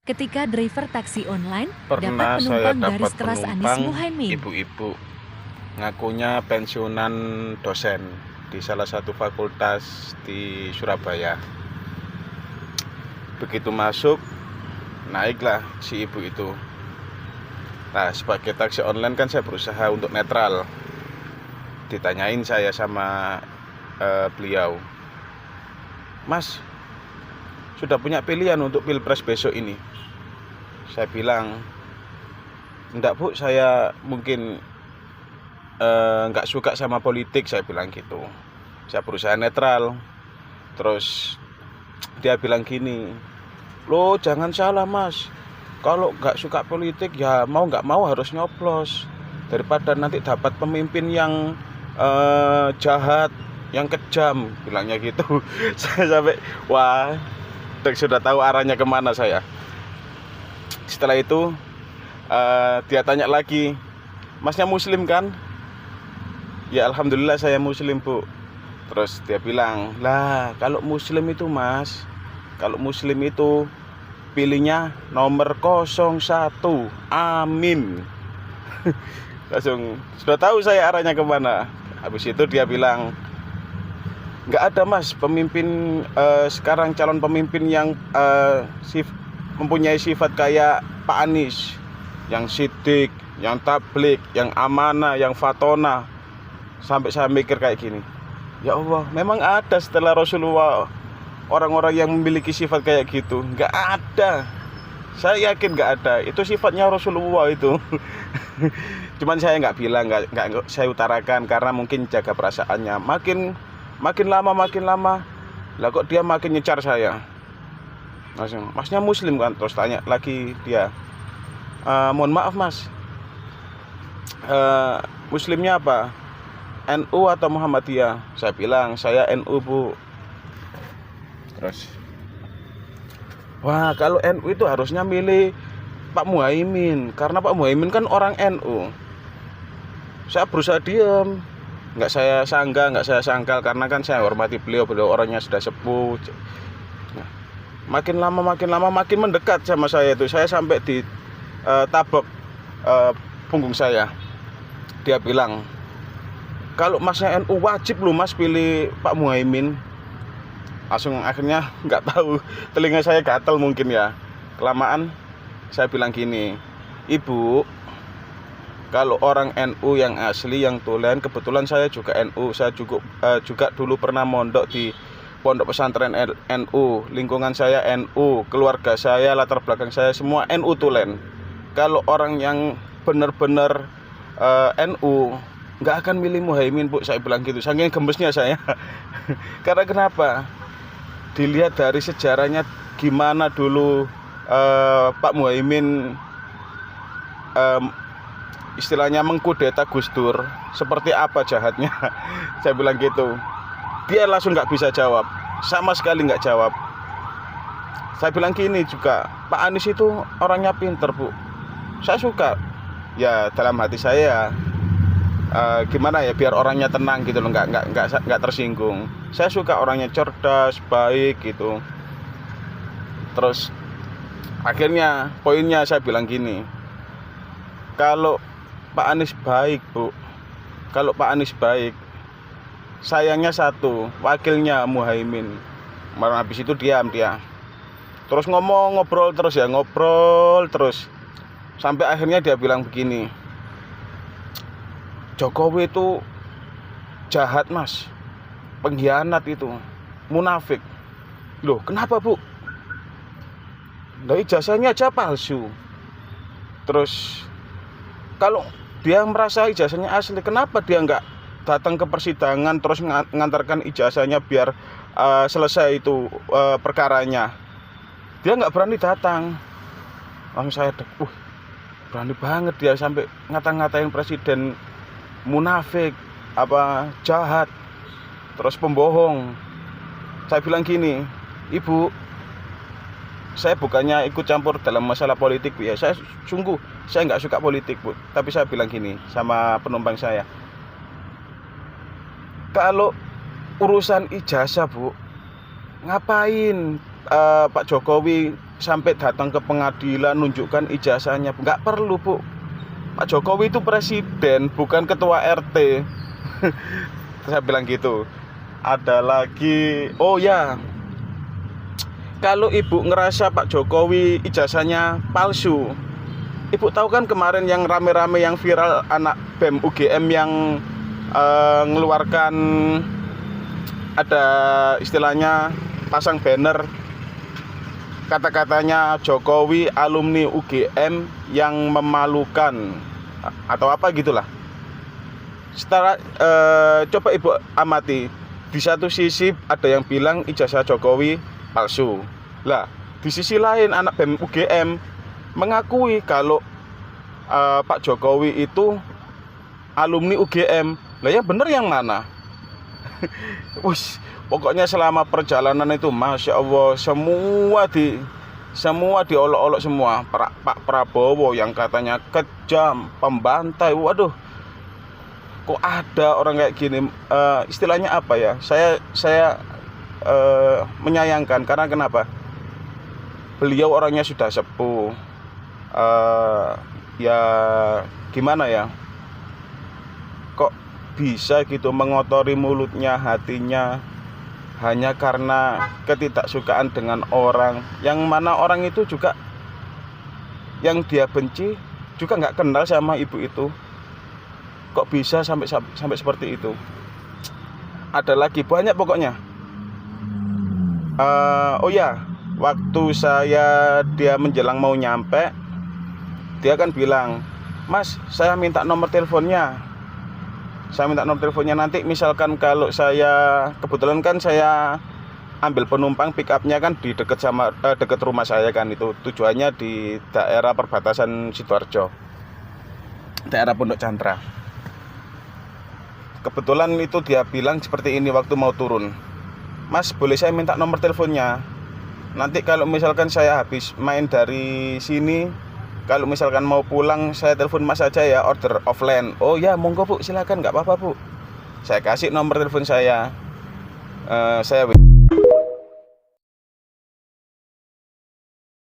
Ketika driver taksi online Pernah dapat saya penumpang dapat garis keras Anies penumpang Muhaimin. ibu-ibu, ngakunya pensiunan dosen di salah satu fakultas di Surabaya. Begitu masuk, naiklah si ibu itu. Nah, sebagai taksi online kan saya berusaha untuk netral. Ditanyain saya sama beliau, "Mas, sudah punya pilihan untuk pilpres besok ini?" Saya bilang, "Enggak Bu, saya mungkin enggak suka sama politik," saya bilang gitu. Saya berusaha netral. Terus dia bilang gini, "Loh, jangan salah Mas, kalau enggak suka politik ya mau enggak mau harus nyoblos, daripada nanti dapat pemimpin yang jahat, yang kejam," bilangnya gitu. Saya sampai wah, sudah tahu arahnya kemana saya. Setelah itu dia tanya lagi, "Masnya muslim kan?" "Ya alhamdulillah saya muslim Bu." Terus dia bilang, "Lah kalau muslim itu Mas, kalau muslim itu pilihnya nomor 01, amin." Langsung sudah tahu saya arahnya kemana. Habis itu dia bilang, "Nggak ada Mas pemimpin sekarang calon pemimpin yang mempunyai sifat kayak Pak Anies, yang sidik, yang tablik, yang amanah, yang fatona." Sampai saya mikir kayak gini, ya Allah, memang ada setelah Rasulullah orang-orang yang memiliki sifat kayak gitu? Nggak ada. Saya yakin nggak ada. Itu sifatnya Rasulullah itu. Cuman saya nggak bilang, nggak saya utarakan karena mungkin jaga perasaannya. Makin lama, lah kok dia makin nyecar saya. Langsung, "Masnya muslim kan?" Terus tanya lagi dia, "Mohon maaf Mas, muslimnya apa? NU atau Muhammadiyah?" Saya bilang, "Saya NU Bu." Terus, "Wah, kalau NU itu harusnya milih Pak Muhaimin, karena Pak Muhaimin kan orang NU." Saya berusaha diam, nggak saya sanggah, nggak saya sangkal, karena kan saya hormati beliau orangnya sudah sepuh. Nah, makin lama makin mendekat sama saya itu. Saya sampai di tabok punggung saya. Dia bilang, "Kalau Masnya NU wajib loh Mas pilih Pak Muhaimin." Langsung akhirnya nggak tahu, telinga saya gatel mungkin ya. Kelamaan saya bilang gini, "Ibu, kalau orang NU yang asli, yang tulen, kebetulan saya juga NU, saya juga dulu pernah mondok di pondok pesantren NU, lingkungan saya NU, keluarga saya, latar belakang saya semua NU tulen. Kalau orang yang benar-benar NU nggak akan milih Muhaimin Bu," saya bilang gitu. Saking gembesnya saya. Karena kenapa? Dilihat dari sejarahnya gimana dulu Pak Muhaimin istilahnya mengkudeta Gus Dur, seperti apa jahatnya. Saya bilang gitu. Dia langsung nggak bisa jawab, sama sekali nggak jawab. Saya bilang gini juga, "Pak Anies itu orangnya pinter Bu, saya suka." Ya dalam hati saya gimana ya, biar orangnya tenang gitu loh, nggak tersinggung. Saya suka orangnya cerdas, baik gitu. Terus akhirnya poinnya saya bilang gini, "Kalau Pak Anies baik Bu, kalau Pak Anies baik, sayangnya satu, wakilnya Muhaimin." Malah habis itu diam dia. Terus ngobrol terus. Sampai akhirnya dia bilang begini, "Jokowi itu jahat Mas, pengkhianat itu, munafik." "Loh kenapa Bu?" "Lah ijazahnya aja palsu." Terus kalau dia merasa ijazahnya asli, kenapa dia nggak datang ke persidangan terus ngantarkan ijazahnya biar selesai itu perkaranya? Dia nggak berani datang. Langsung saya berani banget dia sampai ngata-ngatain presiden munafik, jahat, terus pembohong. Saya bilang gini, "Ibu, saya bukannya ikut campur dalam masalah politik Bu ya. Saya nggak suka politik Bu. Tapi saya bilang gini sama penumpang saya, kalau urusan ijazah Bu, ngapain Pak Jokowi sampai datang ke pengadilan nunjukkan ijazahnya. Nggak perlu, Bu. Pak Jokowi itu presiden, bukan ketua RT. Saya bilang gitu. Ada lagi, oh ya, kalau ibu ngerasa Pak Jokowi ijazahnya palsu, ibu tahu kan kemarin yang rame-rame yang viral anak BEM UGM yang ngeluarkan, ada istilahnya pasang banner kata-katanya Jokowi alumni UGM yang memalukan atau apa gitulah. Setelah coba ibu amati, di satu sisi ada yang bilang ijazah Jokowi palsu. Lah, di sisi lain anak BEM UGM mengakui kalau Pak Jokowi itu alumni UGM. Lah yang bener yang mana? Wus, pokoknya selama perjalanan itu Masya Allah semua diolok-olok semua. Pak Prabowo yang katanya kejam, pembantai. Waduh, kok ada orang kayak gini? Istilahnya apa ya? Saya menyayangkan karena kenapa? Beliau orangnya sudah sepuh. Ya gimana ya? Kok bisa gitu mengotori mulutnya, hatinya hanya karena ketidaksukaan dengan orang yang mana orang itu juga yang dia benci juga nggak kenal sama ibu itu. Kok bisa sampai seperti itu? Ada lagi banyak pokoknya. Oh ya, waktu dia menjelang mau nyampe, dia kan bilang, "Mas, saya minta nomor teleponnya. Nanti misalkan kalau saya kebetulan kan saya ambil penumpang pick up-nya kan di dekat rumah saya kan, itu tujuannya di daerah perbatasan Sidoarjo, daerah Pondok Chandra. Kebetulan itu dia bilang seperti ini waktu mau turun, "Mas, boleh saya minta nomor teleponnya? Nanti kalau misalkan saya habis main dari sini, kalau misalkan mau pulang saya telepon Mas aja ya, order offline." "Oh ya, monggo Bu, silakan, nggak apa-apa Bu." Saya kasih nomor telepon saya